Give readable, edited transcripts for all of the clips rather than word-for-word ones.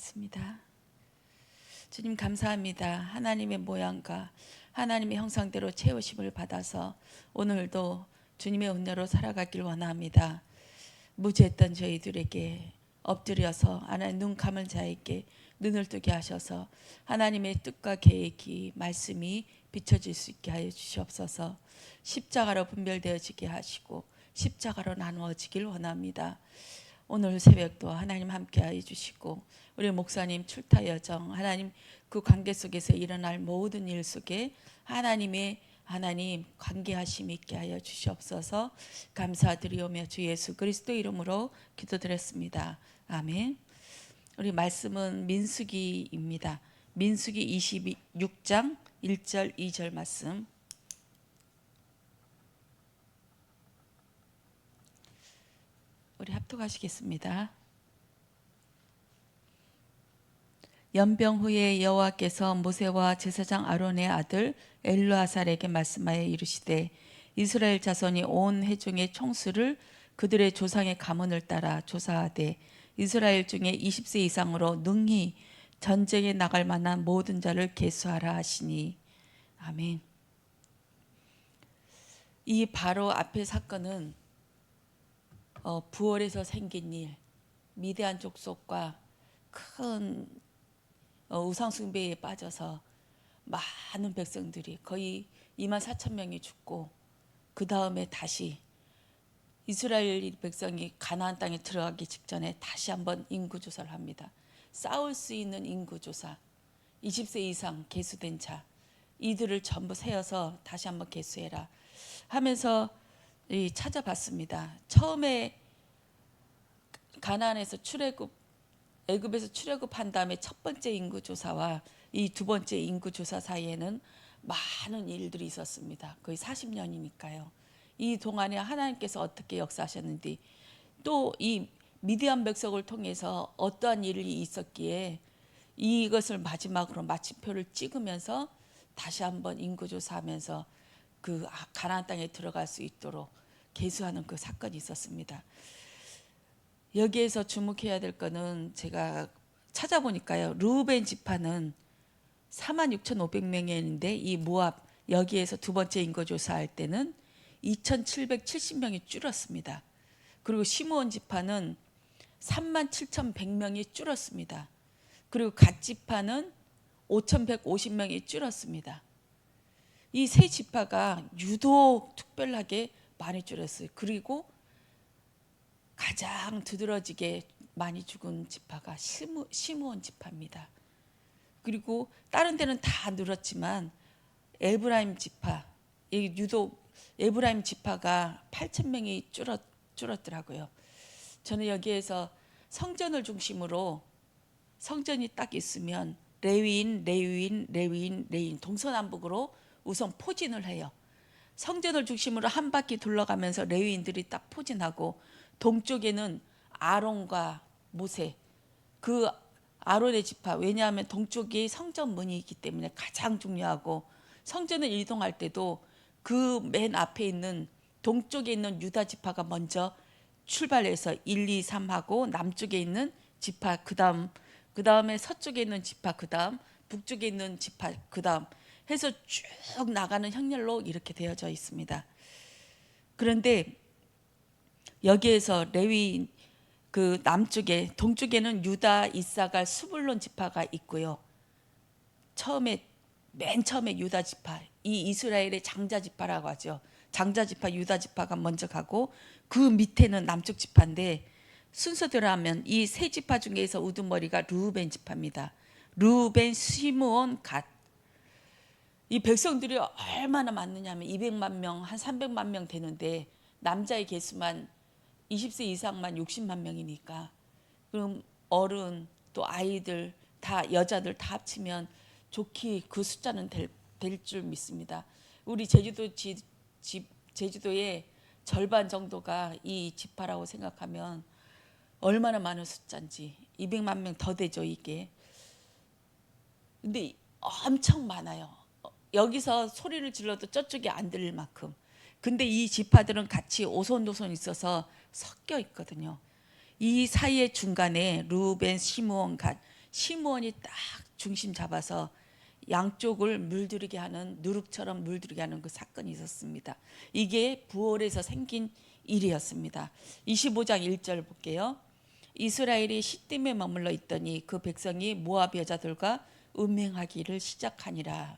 기도하겠습니다. 주님 감사합니다. 하나님의 모양과 하나님의 형상대로 채우심을 받아서 오늘도 주님의 은혜로 살아가길 원합니다. 무죄했던 저희들에게 엎드려서 하나님 눈 감은 자에게 눈을 뜨게 하셔서 하나님의 뜻과 계획이 말씀이 비춰질 수 있게 하여 주시옵소서. 십자가로 분별되어지게 하시고 십자가로 나누어지길 원합니다. 오늘 새벽도 하나님 함께하여 주시고 우리 목사님 출타 여정 하나님 그 관계 속에서 일어날 모든 일 속에 하나님 관계하심 있게 하여 주시옵소서. 감사드리오며 주 예수 그리스도 이름으로 기도드렸습니다. 아멘. 우리 말씀은 민수기입니다. 민수기 26장 1절 2절 말씀. 우리 합독하시겠습니다. 연병 후에 여호와께서 모세와 제사장 아론의 아들 엘르아살에게 말씀하여 이르시되 이스라엘 자손이 온 회중의 총수를 그들의 조상의 가문을 따라 조사하되 이스라엘 중에 20세 이상으로 능히 전쟁에 나갈 만한 모든 자를 계수하라 하시니. 아멘. 이 바로 앞의 사건은 부월에서 생긴 일, 미디안 족속과 큰 우상 숭배에 빠져서 많은 백성들이 거의 24,000명이 죽고 그 다음에 다시 이스라엘 백성이 가나안 땅에 들어가기 직전에 다시 한번 인구조사를 합니다. 싸울 수 있는 인구조사, 20세 이상 계수된 자 이들을 전부 세어서 다시 한번 계수해라 하면서 찾아봤습니다. 처음에 가나안에서 애굽에서 출애굽한 다음에 첫 번째 인구조사와 이 두 번째 인구조사 사이에는 많은 일들이 있었습니다. 거의 40년이니까요. 이 동안에 하나님께서 어떻게 역사하셨는지 또 이 미디안 백성을 통해서 어떠한 일이 있었기에 이것을 마지막으로 마침표를 찍으면서 다시 한번 인구조사하면서 그 가나안 땅에 들어갈 수 있도록 계수하는 그 사건이 있었습니다. 여기에서 주목해야 될 거는 제가 찾아보니까요. 르우벤 지파는 46,500명이었는데 이 모압 여기에서 두 번째 인구조사할 때는 2,770명이 줄었습니다. 그리고 시므온 지파는 37,100명이 줄었습니다. 그리고 갓 지파는 5,150명이 줄었습니다. 이 세 지파가 유독 특별하게 많이 줄었어요. 그리고 가장 두드러지게 많이 죽은 지파가 시므온 지파입니다. 그리고 다른 데는 다 늘었지만 에브라임 지파, 유독 에브라임 지파가 8,000명이 줄었더라고요. 저는 여기에서 성전을 중심으로 성전이 딱 있으면 레위인 동서남북으로 우선 포진을 해요. 성전을 중심으로 한 바퀴 둘러가면서 레위인들이 딱 포진하고 동쪽에는 아론과 모세, 그 아론의 지파, 왜냐하면 동쪽이 성전 문이기 때문에 가장 중요하고 성전을 이동할 때도 그 맨 앞에 있는 동쪽에 있는 유다 지파가 먼저 출발해서 1, 2, 3하고 남쪽에 있는 지파 그 다음에 서쪽에 있는 지파 그 다음 북쪽에 있는 지파 그 다음 해서 쭉 나가는 형렬로 이렇게 되어져 있습니다. 그런데 여기에서 레위 그 남쪽에 동쪽에는 유다, 이사갈, 스불론 지파가 있고요. 맨 처음에 유다 지파, 이 이스라엘의 장자 지파라고 하죠. 장자 지파 유다 지파가 먼저 가고 그 밑에는 남쪽 지파인데 순서대로 하면 이 세 지파 중에서 우두머리가 르우벤 지파입니다. 르우벤, 시므온, 갓. 이 백성들이 얼마나 많느냐 하면 200만 명, 한 300만 명 되는데 남자의 개수만 20세 이상만 60만 명이니까 그럼 어른 또 아이들 다 여자들 다 합치면 좋게 그 숫자는 될 줄 믿습니다. 우리 제주도의 절반 정도가 이 지파라고 생각하면 얼마나 많은 숫자인지 200만 명 더 되죠 이게. 근데 엄청 많아요. 여기서 소리를 질러도 저쪽이 안 들릴 만큼. 근데 이 지파들은 같이 오손도손 있어서 섞여 있거든요. 이 사이의 중간에 르우벤, 시므온, 갓. 시므온이 딱 중심 잡아서 양쪽을 물들이게 하는, 누룩처럼 물들이게 하는 그 사건이 있었습니다. 이게 부월에서 생긴 일이었습니다. 25장 1절 볼게요. 이스라엘이 시딤에 머물러 있더니 그 백성이 모압 여자들과 음행하기를 시작하니라.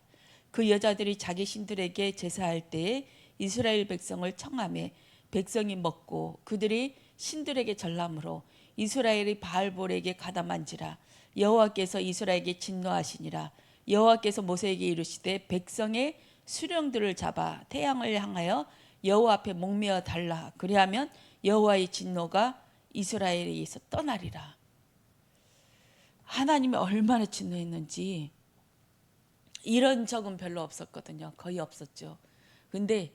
그 여자들이 자기 신들에게 제사할 때에 이스라엘 백성을 청하매 백성이 먹고 그들이 신들에게 전람으로 이스라엘이 바알볼에게 가담한지라. 여호와께서 이스라엘에게 진노하시니라. 여호와께서 모세에게 이르시되 백성의 수령들을 잡아 태양을 향하여 여호와 앞에 목매어 달라. 그리하면 여호와의 진노가 이스라엘에게서 떠나리라. 하나님이 얼마나 진노했는지 이런 적은 별로 없었거든요. 거의 없었죠. 근데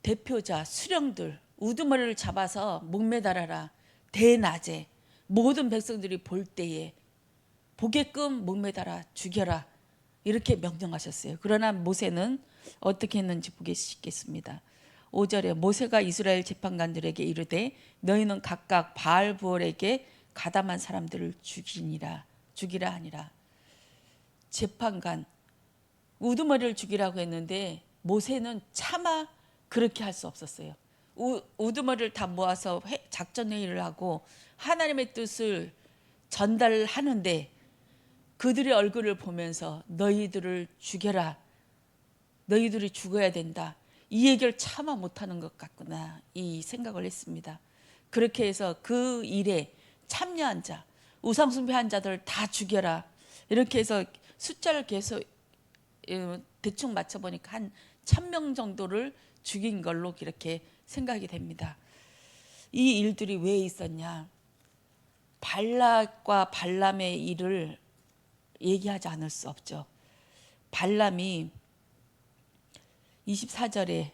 대표자 수령들 우두머리를 잡아서 목매달아라. 대낮에 모든 백성들이 볼 때에 보게끔 목매달아 죽여라. 이렇게 명령하셨어요. 그러나 모세는 어떻게 했는지 보겠습니다. 5절에 모세가 이스라엘 재판관들에게 이르되 너희는 각각 바알부올에게 가담한 사람들을 죽이라 하니라. 재판관 우두머리를 죽이라고 했는데 모세는 차마 그렇게 할 수 없었어요. 우두머리를 다 모아서 작전 회의를 하고 하나님의 뜻을 전달하는데 그들의 얼굴을 보면서 너희들을 죽여라. 너희들이 죽어야 된다. 이 얘기를 차마 못하는 것 같구나. 이 생각을 했습니다. 그렇게 해서 그 일에 참여한 자, 우상숭배한 자들 다 죽여라. 이렇게 해서 숫자를 계속 대충 맞춰보니까 한 1000명 정도를 죽인 걸로 이렇게 생각이 됩니다. 이 일들이 왜 있었냐? 발락과 발람의 일을 얘기하지 않을 수 없죠. 발람이 24절에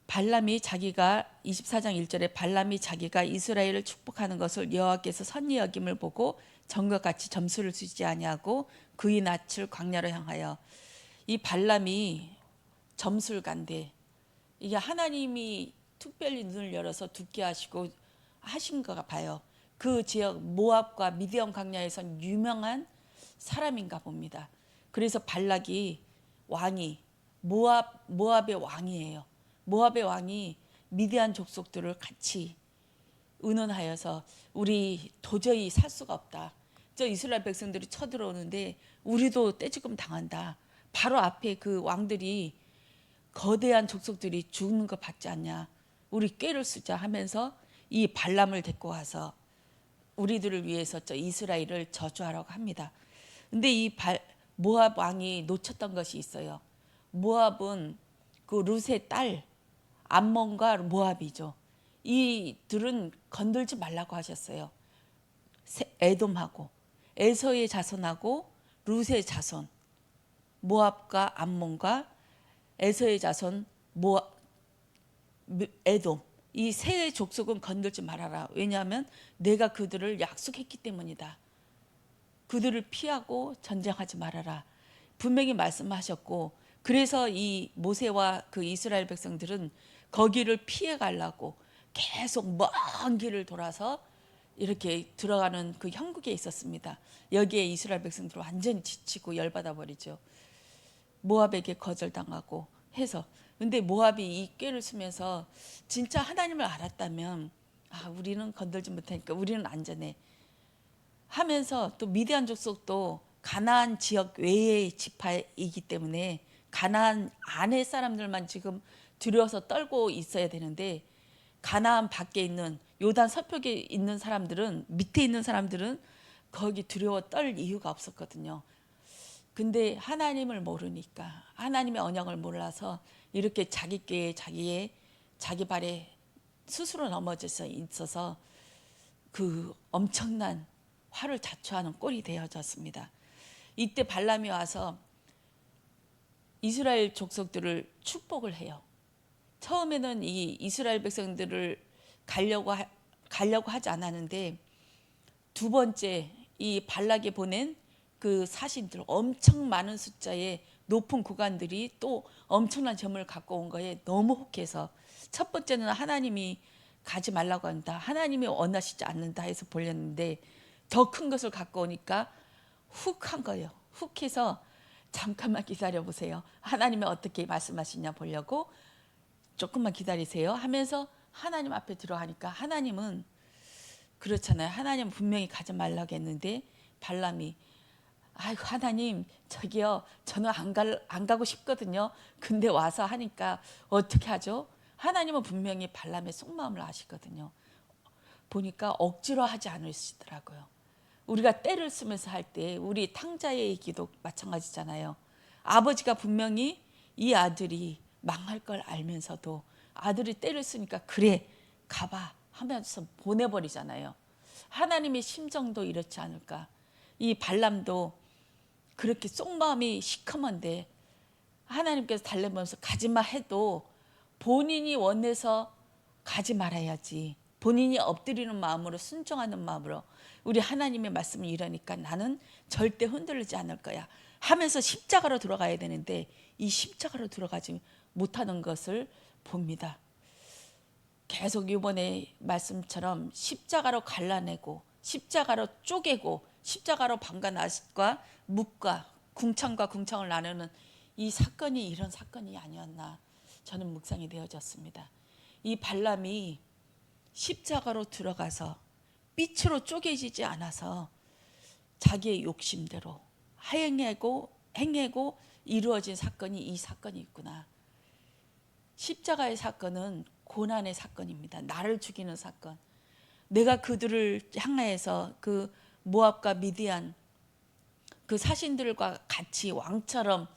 발람이 자기가 24장 1절에 발람이 자기가 이스라엘을 축복하는 것을 여호와께서 선히 여김을 보고 전과 같이 점수를 주지 아니하고 그의 낯을 광야로 향하여. 이 발람이 점술가인데 이게 하나님이 특별히 눈을 열어서 듣게 하시고 하신가 봐요. 그 지역 모압과 미디안 광야에선 유명한 사람인가 봅니다. 그래서 발락이 왕이 모압의 왕이에요. 모압의 왕이 미디안 족속들을 같이 의논하여서 우리 도저히 살 수가 없다. 저 이스라엘 백성들이 쳐들어오는데 우리도 떼죽음 당한다. 바로 앞에 그 왕들이 거대한 족속들이 죽는 거 봤지 않냐. 우리 꾀를 쓰자 하면서 이 발람을 데리고 와서 우리들을 위해서 저 이스라엘을 저주하라고 합니다. 근데 이 모압 왕이 놓쳤던 것이 있어요. 모압은 그 룻의 딸 암몬과 모압이죠. 이들은 건들지 말라고 하셨어요. 에돔하고 에서의 자손하고 룻의 자손 모압과 암몬과 에서의 자손 에돔 이 세 족속은 건들지 말아라. 왜냐하면 내가 그들을 약속했기 때문이다. 그들을 피하고 전쟁하지 말아라. 분명히 말씀하셨고 그래서 이 모세와 그 이스라엘 백성들은 거기를 피해 가려고 계속 먼 길을 돌아서 이렇게 들어가는 그 형국에 있었습니다. 여기에 이스라엘 백성들은 완전히 지치고 열받아 버리죠. 모압에게 거절당하고 해서 근데 모압이 이 꾀를 쓰면서 진짜 하나님을 알았다면 우리는 건들지 못하니까 우리는 안전해 하면서 또 미디안 족속도 가나안 지역 외의 지파이기 때문에 가나안 안의 사람들만 지금 두려워서 떨고 있어야 되는데 가나안 밖에 있는 요단 서쪽에 있는 사람들은 밑에 있는 사람들은 거기 두려워 떨 이유가 없었거든요. 근데 하나님을 모르니까 하나님의 언약을 몰라서 이렇게 자기 꾀에 자기 발에 스스로 넘어져 있어서 그 엄청난 화를 자초하는 꼴이 되어졌습니다. 이때 발람이 와서 이스라엘 족속들을 축복을 해요. 처음에는 이 이스라엘 백성들을 가려고 하지 않았는데 두 번째 이 발락이 보낸 그 사신들 엄청 많은 숫자의 높은 구간들이 또 엄청난 점을 갖고 온 거에 너무 혹해서 첫 번째는 하나님이 가지 말라고 한다. 하나님이 원하시지 않는다 해서 보렸는데 더 큰 것을 갖고 오니까 훅 한 거예요. 훅 해서 잠깐만 기다려 보세요. 하나님이 어떻게 말씀하시냐 보려고 조금만 기다리세요 하면서 하나님 앞에 들어가니까 하나님은 그렇잖아요. 하나님은 분명히 가지 말라고 했는데 발람이 아이고 하나님 저기요 저는 안 가고 싶거든요. 근데 와서 하니까 어떻게 하죠? 하나님은 분명히 발람의 속마음을 아시거든요. 보니까 억지로 하지 않으시더라고요. 우리가 때를 쓰면서 할 때 우리 탕자의 기도 마찬가지잖아요. 아버지가 분명히 이 아들이 망할 걸 알면서도 아들이 때를 쓰니까 그래 가봐 하면서 보내버리잖아요. 하나님의 심정도 이렇지 않을까. 이 발람도 그렇게 속마음이 시커먼데 하나님께서 달래면서 가지마 해도 본인이 원해서 가지 말아야지. 본인이 엎드리는 마음으로 순종하는 마음으로 우리 하나님의 말씀을 이러니까 나는 절대 흔들리지 않을 거야 하면서 십자가로 들어가야 되는데 이 십자가로 들어가지 못하는 것을 봅니다. 계속 이번에 말씀처럼 십자가로 갈라내고 십자가로 쪼개고 십자가로 방과 낫과 묵과 궁창과 궁창을 나누는 이 사건이 이런 사건이 아니었나 저는 묵상이 되어졌습니다. 이 발람이 십자가로 들어가서 빛으로 쪼개지지 않아서 자기의 욕심대로 행하고 이루어진 사건이 이 사건이 있구나. 십자가의 사건은 고난의 사건입니다. 나를 죽이는 사건. 내가 그들을 향하여서 그 모압과 미디안 그 사신들과 같이 왕처럼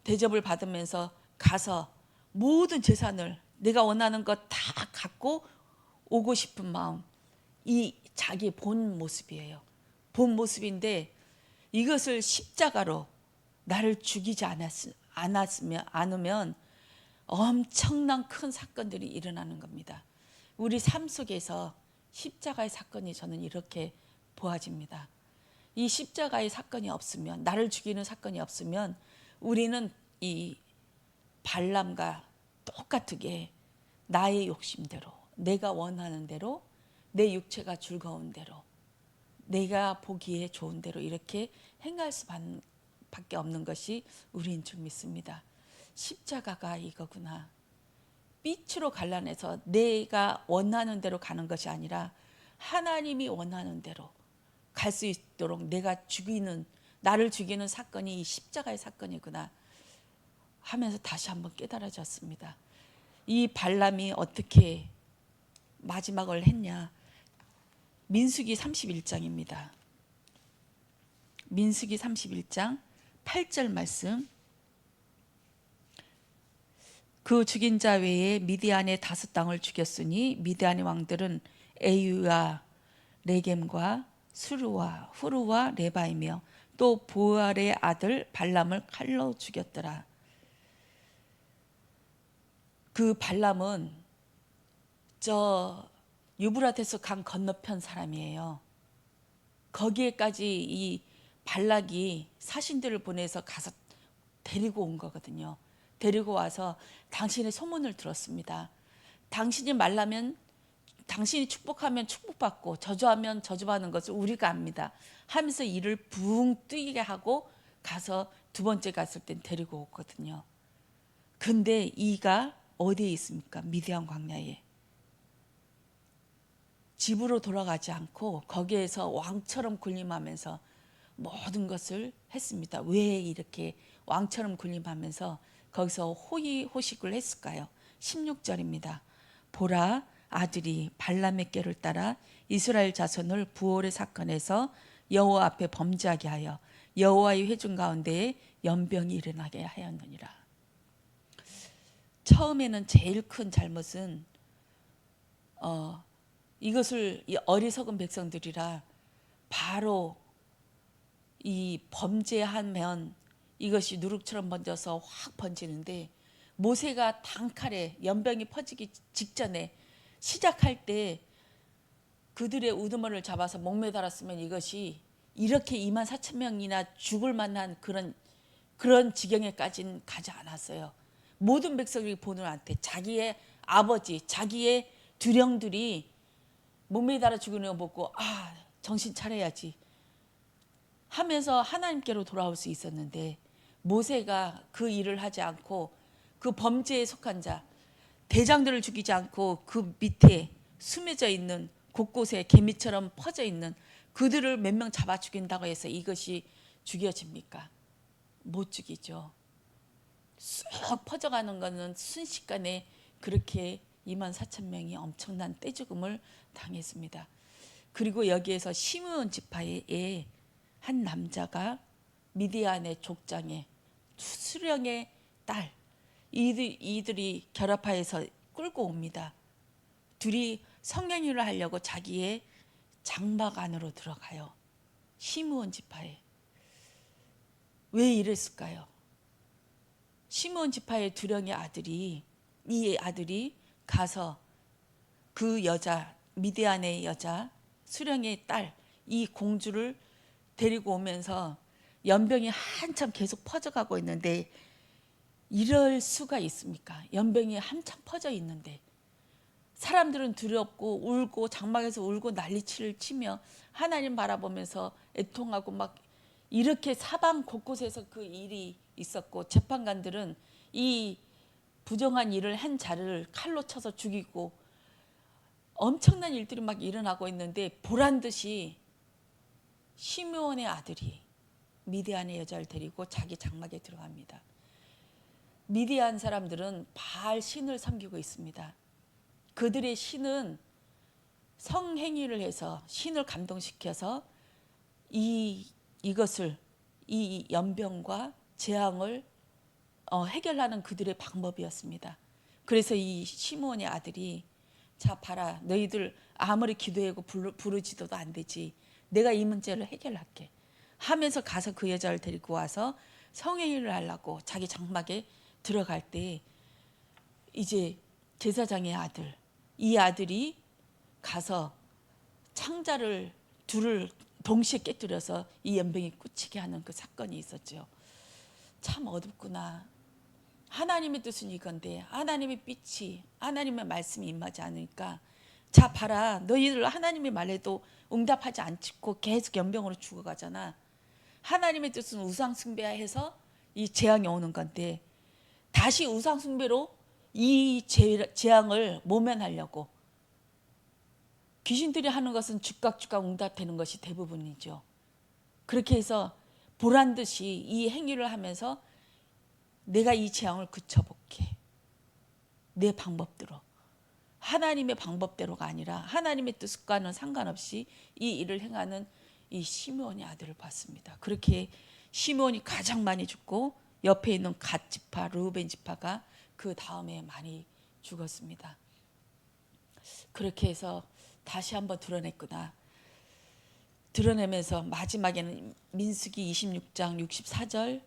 대접을 받으면서 가서 모든 재산을 내가 원하는 것 다 갖고 오고 싶은 마음, 이 자기 본 모습이에요. 본 모습인데 이것을 십자가로 나를 죽이지 않으면 엄청난 큰 사건들이 일어나는 겁니다. 우리 삶 속에서 십자가의 사건이 저는 이렇게 보아집니다. 이 십자가의 사건이 없으면, 나를 죽이는 사건이 없으면 우리는 이 발람과 똑같게 나의 욕심대로, 내가 원하는 대로, 내 육체가 즐거운 대로, 내가 보기에 좋은 대로 이렇게 행할 수밖에 없는 것이 우리인 줄 믿습니다. 십자가가 이거구나. 빛으로 갈라내서 내가 원하는 대로 가는 것이 아니라 하나님이 원하는 대로 갈 수 있도록 나를 죽이는 사건이 이 십자가의 사건이구나 하면서 다시 한번 깨달아졌습니다. 이 발람이 어떻게 마지막을 했냐. 민수기 31장입니다. 민수기 31장 8절 말씀. 그 죽인 자 외에 미디안의 5땅을 죽였으니 미디안의 왕들은 에유와 레겜과 수르와 후르와 레바이며 또 보알의 아들 발람을 칼로 죽였더라. 그 발람은 저 유브라데스 강 건너편 사람이에요. 거기에까지 이 발락이 사신들을 보내서 가서 데리고 온 거거든요. 데리고 와서 당신의 소문을 들었습니다. 당신이 말라면, 당신이 축복하면 축복받고 저주하면 저주받는 것을 우리가 압니다 하면서 이를 붕 뜨게 하고 가서 두 번째 갔을 땐 데리고 오거든요. 근데 이가 어디에 있습니까? 미디안 광야에. 집으로 돌아가지 않고 거기에서 왕처럼 군림하면서 모든 것을 했습니다. 왜 이렇게 왕처럼 군림하면서 거기서 호의호식을 했을까요? 16절입니다. 보라, 아들이 발람의 꾀를 따라 이스라엘 자손을 부올의 사건에서 여호와 앞에 범죄하게 하여 여호와의 회중 가운데에 연병이 일어나게 하였느니라. 처음에는 제일 큰 잘못은 이것을 이 어리석은 백성들이라 바로 이 범죄하면 이것이 누룩처럼 번져서 확 번지는데 모세가 단칼에 연병이 퍼지기 직전에 시작할 때 그들의 우두머리를 잡아서 목매달았으면 이것이 이렇게 24,000명이나 죽을 만한 그런 지경에까지는 가지 않았어요. 모든 백성이 보는 한테 자기의 아버지, 자기의 두령들이 몸에 달아 죽이는 거 보고 정신 차려야지 하면서 하나님께로 돌아올 수 있었는데, 모세가 그 일을 하지 않고 그 범죄에 속한 자, 대장들을 죽이지 않고 그 밑에 숨겨져 있는, 곳곳에 개미처럼 퍼져 있는 그들을 몇 명 잡아 죽인다고 해서 이것이 죽여집니까? 못 죽이죠. 쑥 퍼져가는 것은 순식간에 그렇게 2만 4천 명이 엄청난 떼죽음을 당했습니다. 그리고 여기에서 시므온 지파의 한 남자가 미디안의 족장의 수령의 딸, 이들이 결합하여서 끌고 옵니다. 둘이 성행위를 하려고 자기의 장막 안으로 들어가요. 시므온 지파에. 왜 이랬을까요? 시므온 지파의 두령의 아들이, 이 아들이 가서 그 여자, 미디안의 여자 수령의 딸, 이 공주를 데리고 오면서 연병이 한참 계속 퍼져가고 있는데, 이럴 수가 있습니까? 연병이 한참 퍼져 있는데 사람들은 두렵고 울고 장막에서 울고 난리치를 치며 하나님 바라보면서 애통하고 막 이렇게 사방 곳곳에서 그 일이 있었고, 재판관들은 이 부정한 일을 한 자를 칼로 쳐서 죽이고 엄청난 일들이 막 일어나고 있는데, 보란 듯이 시므온의 아들이 미디안의 여자를 데리고 자기 장막에 들어갑니다. 미디안 사람들은 바알 신을 섬기고 있습니다. 그들의 신은 성행위를 해서 신을 감동시켜서 이것을, 이 연병과 재앙을 해결하는 그들의 방법이었습니다. 그래서 이 시므온의 아들이, 자 봐라, 너희들 아무리 기도하고 부르짖어도 안 되지, 내가 이 문제를 해결할게 하면서 가서 그 여자를 데리고 와서 성행위를 하려고 자기 장막에 들어갈 때, 이제 제사장의 아들, 이 아들이 가서 창자를 둘을 동시에 깨뜨려서 이 연병이 꽂히게 하는 그 사건이 있었죠. 참 어둡구나. 하나님의 뜻은 이건데 하나님의 빛이, 하나님의 말씀이 임하지 않으니까, 자 봐라, 너희들 하나님의 말에도 응답하지 않고 계속 연병으로 죽어가잖아. 하나님의 뜻은 우상 숭배해서 이 재앙이 오는 건데, 다시 우상 숭배로 이 재앙을 모면하려고 귀신들이 하는 것은 즉각 응답되는 것이 대부분이죠. 그렇게 해서 보란 듯이 이 행위를 하면서 내가 이 재앙을 그쳐볼게, 내 방법대로, 하나님의 방법대로가 아니라 하나님의 뜻과는 상관없이 이 일을 행하는 이 시므온의 아들을 봤습니다. 그렇게 시므온이 가장 많이 죽고, 옆에 있는 갓 지파, 르우벤 지파가 그 다음에 많이 죽었습니다. 그렇게 해서 다시 한번 드러냈구나. 드러내면서 마지막에는 민수기 26장 64절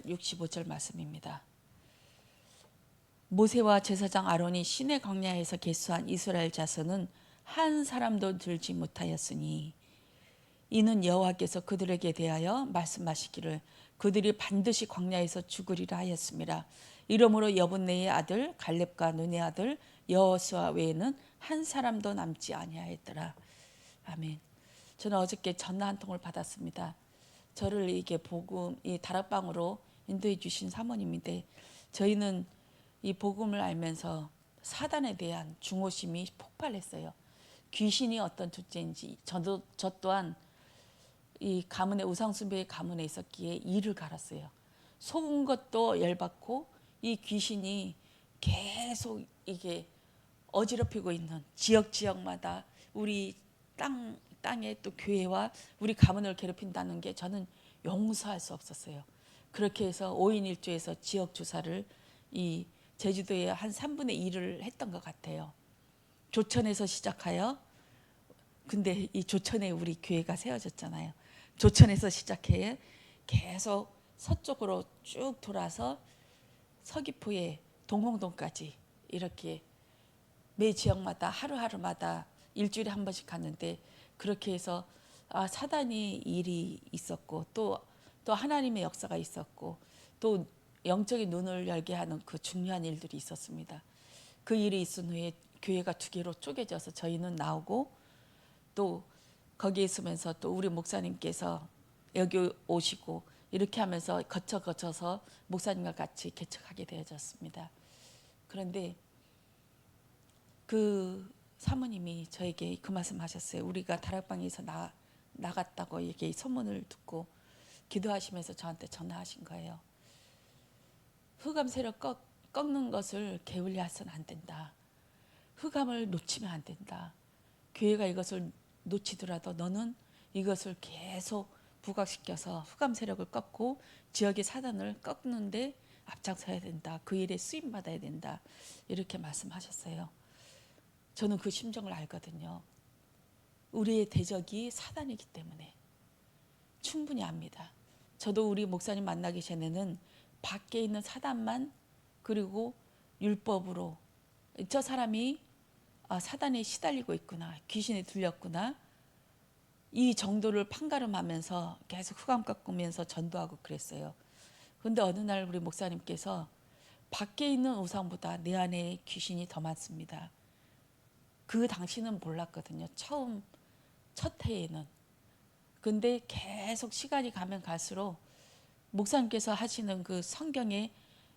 65절 말씀입니다. 모세와 제사장 아론이 시내 광야에서 계수한 이스라엘 자손은 한 사람도 들지 못하였으니, 이는 여호와께서 그들에게 대하여 말씀하시기를 그들이 반드시 광야에서 죽으리라 하였습니다. 이러므로 여분네의 아들 갈렙과 눈의 아들 여호수아 외에는 한 사람도 남지 아니하였더라. 아멘. 저는 어저께 전화 한 통을 받았습니다. 저를 이게 복음, 이 다락방으로 인도해 주신 사모님인데, 저희는 이 복음을 알면서 사단에 대한 중호심이 폭발했어요. 귀신이 어떤 존재인지, 저 또한 이 가문의 우상숭배의 가문에 있었기에 이를 갈았어요. 속은 것도 열받고, 이 귀신이 계속 이게 어지럽히고 있는 지역마다 우리 땅에 또 교회와 우리 가문을 괴롭힌다는 게 저는 용서할 수 없었어요. 그렇게 해서 5인 1조에서 지역 조사를 이 제주도에 한 3분의 1을 했던 것 같아요. 조천에서 시작하여, 근데 이 조천에 우리 교회가 세워졌잖아요. 조천에서 시작해 계속 서쪽으로 쭉 돌아서 서귀포에 동홍동까지 이렇게 매 지역마다 하루하루마다 일주일에 한 번씩 갔는데, 그렇게 해서 사단이 일이 있었고, 또 하나님의 역사가 있었고, 또 영적인 눈을 열게 하는 그 중요한 일들이 있었습니다. 그 일이 있은 후에 교회가 두 개로 쪼개져서 저희는 나오고 또 거기에 있으면서 또 우리 목사님께서 여기 오시고 이렇게 하면서 거쳐서 목사님과 같이 개척하게 되어졌습니다. 그런데 그 사모님이 저에게 그 말씀하셨어요. 우리가 다락방에서 나갔다고 이렇게 소문을 듣고 기도하시면서 저한테 전화하신 거예요. 흑암 세력 꺾는 것을 게을리해서는 안 된다. 흑암을 놓치면 안 된다. 교회가 이것을 놓치더라도 너는 이것을 계속 부각시켜서 흑암 세력을 꺾고 지역의 사단을 꺾는데 앞장서야 된다. 그 일에 쓰임 받아야 된다. 이렇게 말씀하셨어요. 저는 그 심정을 알거든요. 우리의 대적이 사단이기 때문에 충분히 압니다. 저도 우리 목사님 만나기 전에는 밖에 있는 사단만 그리고 율법으로 저 사람이 사단에 시달리고 있구나, 귀신에 들렸구나, 이 정도를 판가름하면서 계속 흑암 깎으면서 전도하고 그랬어요. 그런데 어느 날 우리 목사님께서 밖에 있는 우상보다 내 안에 귀신이 더 많습니다. 그 당시는 몰랐거든요. 첫 해에는. 근데 계속 시간이 가면 갈수록 목사님께서 하시는 그 성경의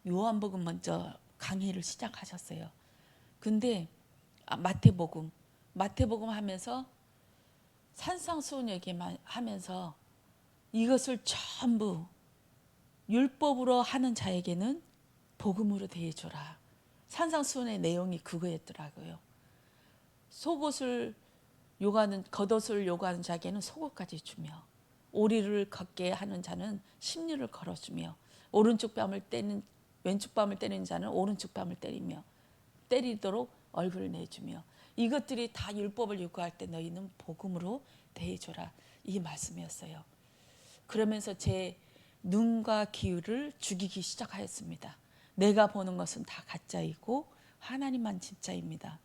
요한복음 먼저 강의를 시작하셨어요. 근데 마태복음 하면서 산상수훈 얘기만 하면서 이것을 전부 율법으로 하는 자에게는 복음으로 대해줘라. 산상수훈의 내용이 그거였더라고요. 겉옷을 요구하는 자에게는 속옷까지 주며 오리를 걷게 하는 자는 십리를 걸어주며 왼쪽 뺨을 때리는 자는 오른쪽 뺨을 때리도록 얼굴을 내주며 이것들이 다 율법을 요구할 때 너희는 복음으로 대해줘라. 이 말씀이었어요. 그러면서 제 눈과 귀를 죽이기 시작하였습니다. 내가 보는 것은 다 가짜이고 하나님만 진짜입니다.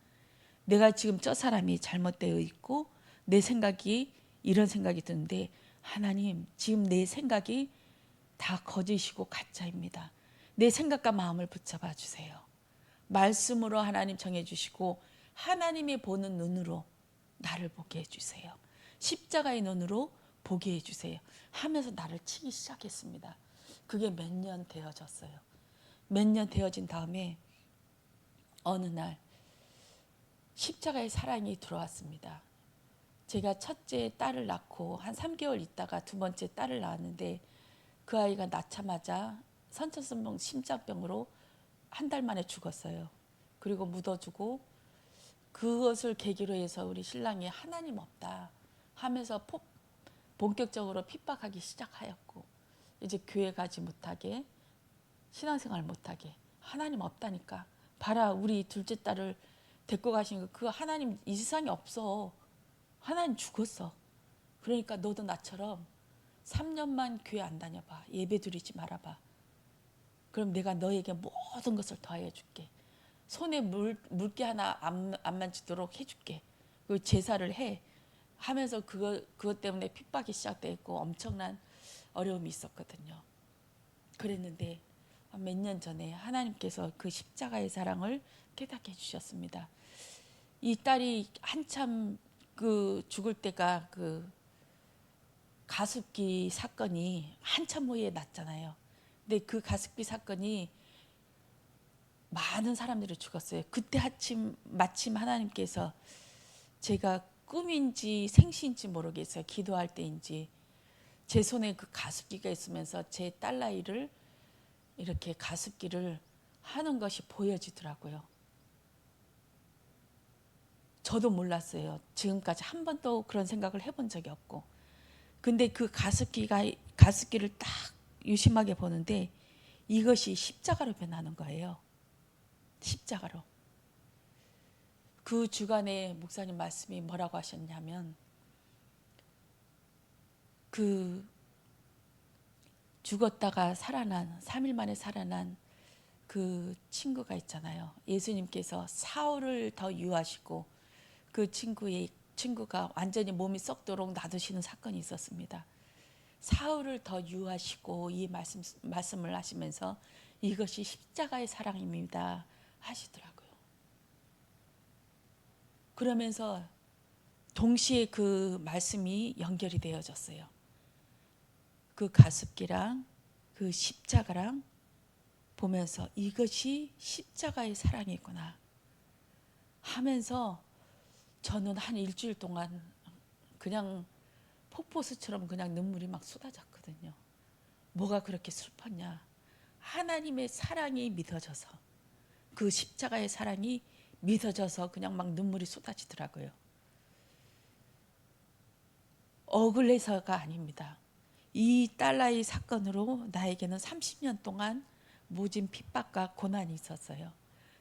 내가 지금 저 사람이 잘못되어 있고 내 생각이 이런 생각이 드는데 하나님 지금 내 생각이 다 거짓이고 가짜입니다. 내 생각과 마음을 붙잡아 주세요. 말씀으로 하나님 정해주시고 하나님이 보는 눈으로 나를 보게 해주세요. 십자가의 눈으로 보게 해주세요 하면서 나를 치기 시작했습니다. 그게 몇 년 되어졌어요. 몇 년 되어진 다음에 어느 날 십자가의 사랑이 들어왔습니다. 제가 첫째 딸을 낳고 한 3개월 있다가 두 번째 딸을 낳았는데 그 아이가 낳자마자 선천성 심장병으로 한 달 만에 죽었어요. 그리고 묻어주고 그것을 계기로 해서 우리 신랑이 하나님 없다 하면서 본격적으로 핍박하기 시작하였고 이제 교회 가지 못하게 신앙생활 못하게 하나님 없다니까 봐라 우리 둘째 딸을 데리고 가신 거 그 하나님 이 세상에 없어. 하나님 죽었어. 그러니까 너도 나처럼 3년만 교회 안 다녀봐. 예배 드리지 말아봐. 그럼 내가 너에게 모든 것을 더하여 줄게. 손에 물기 하나 안 만지도록 해줄게. 그 제사를 해 하면서 그것 때문에 핍박이 시작됐고 엄청난 어려움이 있었거든요. 그랬는데 몇 년 전에 하나님께서 그 십자가의 사랑을 깨닫게 해주셨습니다. 이 딸이 한참 그 죽을 때가 그 가습기 사건이 한참 후에 났잖아요. 근데 그 가습기 사건이 많은 사람들이 죽었어요. 그때 마침 하나님께서 제가 꿈인지 생시인지 모르겠어요. 기도할 때인지 제 손에 그 가습기가 있으면서 제 딸아이를 이렇게 가습기를 하는 것이 보여지더라고요. 저도 몰랐어요. 지금까지 한 번도 그런 생각을 해본 적이 없고. 근데 그 가습기를 딱 유심하게 보는데 이것이 십자가로 변하는 거예요. 십자가로. 그 주간에 목사님 말씀이 뭐라고 하셨냐면 그 죽었다가 살아난 3일 만에 살아난 그 친구가 있잖아요. 예수님께서 사흘을 더 유하시고 그 친구가 완전히 몸이 썩도록 놔두시는 사건이 있었습니다. 사흘을 더 유하시고 이 말씀을 하시면서 이것이 십자가의 사랑입니다 하시더라고요. 그러면서 동시에 그 말씀이 연결이 되어졌어요. 그 가습기랑 그 십자가랑 보면서 이것이 십자가의 사랑이구나 하면서 저는 한 일주일 동안 그냥 폭포수처럼 그냥 눈물이 막 쏟아졌거든요. 뭐가 그렇게 슬펐냐? 하나님의 사랑이 믿어져서, 그 십자가의 사랑이 믿어져서 그냥 막 눈물이 쏟아지더라고요. 억울해서가 아닙니다. 이 딸아이 사건으로 나에게는 30년 동안 모진 핍박과 고난이 있었어요.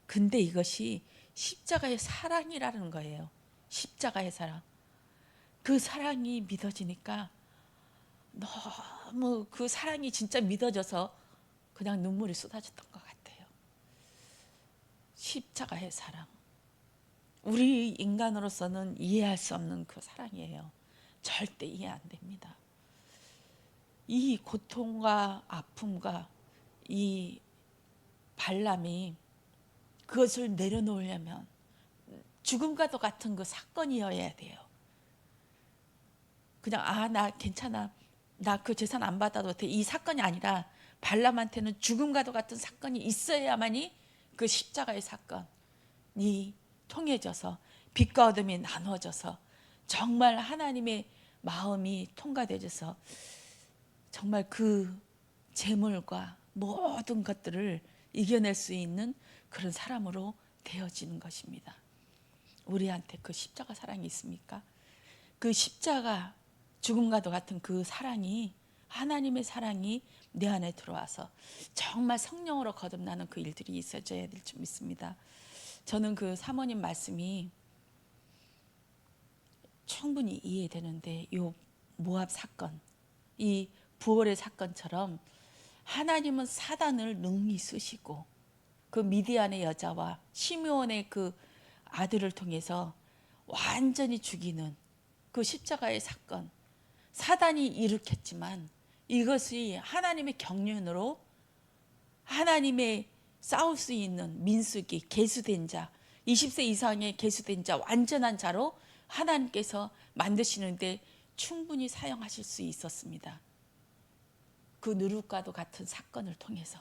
근데 이것이 십자가의 사랑이라는 거예요. 십자가의 사랑. 그 사랑이 믿어지니까 너무 그 사랑이 진짜 믿어져서 그냥 눈물이 쏟아졌던 것 같아요. 십자가의 사랑. 우리 인간으로서는 이해할 수 없는 그 사랑이에요. 절대 이해 안 됩니다. 이 고통과 아픔과 이 발람이 그것을 내려놓으려면 죽음과도 같은 그 사건이어야 돼요. 그냥 나 괜찮아, 나 그 재산 안 받아도 돼, 이 사건이 아니라 발람한테는 죽음과도 같은 사건이 있어야만이 그 십자가의 사건이 통해져서 빛과 어둠이 나누어져서 정말 하나님의 마음이 통과되어져서 정말 그 재물과 모든 것들을 이겨낼 수 있는 그런 사람으로 되어지는 것입니다. 우리한테 그 십자가 사랑이 있습니까? 그 십자가 죽음과도 같은 그 사랑이, 하나님의 사랑이 내 안에 들어와서 정말 성령으로 거듭나는 그 일들이 있어져야 될 줄 믿습니다. 저는 그 사모님 말씀이 충분히 이해되는데, 이 모압 사건, 이 부월의 사건처럼 하나님은 사단을 능히 쓰시고 그 미디안의 여자와 시므온의 그 아들을 통해서 완전히 죽이는 그 십자가의 사건, 사단이 일으켰지만 이것이 하나님의 경륜으로 하나님의 싸울 수 있는 민수기, 계수된 자, 20세 이상의 계수된 자, 완전한 자로 하나님께서 만드시는데 충분히 사용하실 수 있었습니다. 그 누룩과도 같은 사건을 통해서,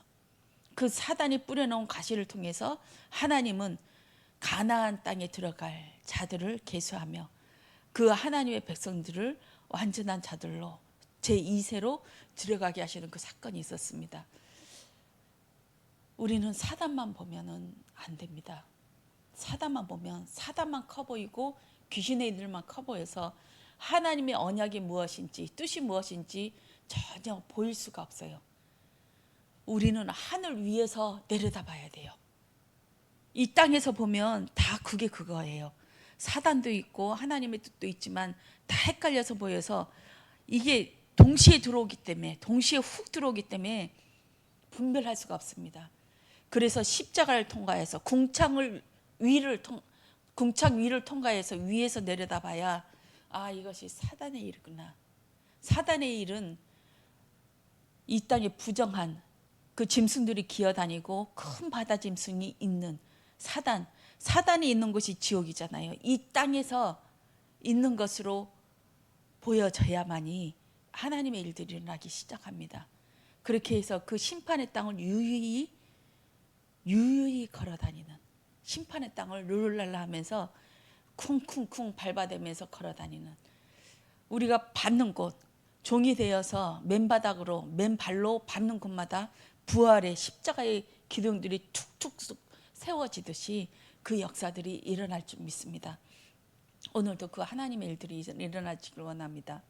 그 사단이 뿌려놓은 가시를 통해서 하나님은 가나안 땅에 들어갈 자들을 계수하며 그 하나님의 백성들을 완전한 자들로 제2세로 들어가게 하시는 그 사건이 있었습니다. 우리는 사단만 보면은 안 됩니다. 사단만 보면 사단만 커 보이고 귀신의 일들만 커 보여서 하나님의 언약이 무엇인지, 뜻이 무엇인지 전혀 보일 수가 없어요. 우리는 하늘 위에서 내려다봐야 돼요. 이 땅에서 보면 다 그게 그거예요. 사단도 있고 하나님의 뜻도 있지만 다 헷갈려서 보여서 이게 동시에 들어오기 때문에, 동시에 훅 들어오기 때문에 분별할 수가 없습니다. 그래서 십자가를 통과해서 궁창 위를 통과해서 위에서 내려다봐야 이것이 사단의 일이구나. 사단의 일은 이 땅에 부정한 그 짐승들이 기어다니고 큰 바다 짐승이 있는 사단이 있는 곳이 지옥이잖아요. 이 땅에서 있는 것으로 보여져야만이 하나님의 일들이 일어나기 시작합니다. 그렇게 해서 그 심판의 땅을 유유히 걸어다니는, 심판의 땅을 룰랄라 하면서 쿵쿵쿵 밟아대면서 걸어다니는, 우리가 밟는 곳, 종이 되어서 맨발로 밟는 곳마다 부활의 십자가의 기둥들이 툭툭 세워지듯이 그 역사들이 일어날 줄 믿습니다. 오늘도 그 하나님의 일들이 일어나기를 원합니다.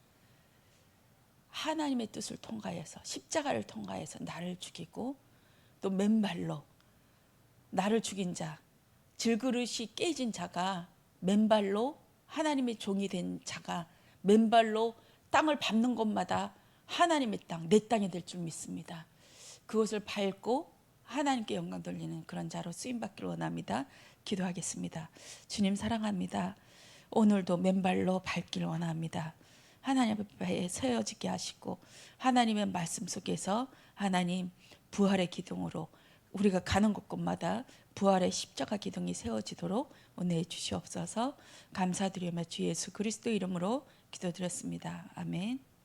하나님의 뜻을 통과해서, 십자가를 통과해서 나를 죽이고 또 맨발로 나를 죽인 자, 질그릇이 깨진 자가 맨발로, 하나님의 종이 된 자가 맨발로 땅을 밟는 곳마다 하나님의 땅, 내 땅이 될 줄 믿습니다. 그것을 밟고 하나님께 영광 돌리는 그런 자로 쓰임받기를 원합니다. 기도하겠습니다. 주님 사랑합니다. 오늘도 맨발로 밟기를 원합니다. 하나님 앞에 세워지게 하시고 하나님의 말씀 속에서 하나님 부활의 기둥으로 우리가 가는 곳곳마다 부활의 십자가 기둥이 세워지도록 은혜해 주시옵소서. 감사드리며 주 예수 그리스도 이름으로 기도드렸습니다. 아멘.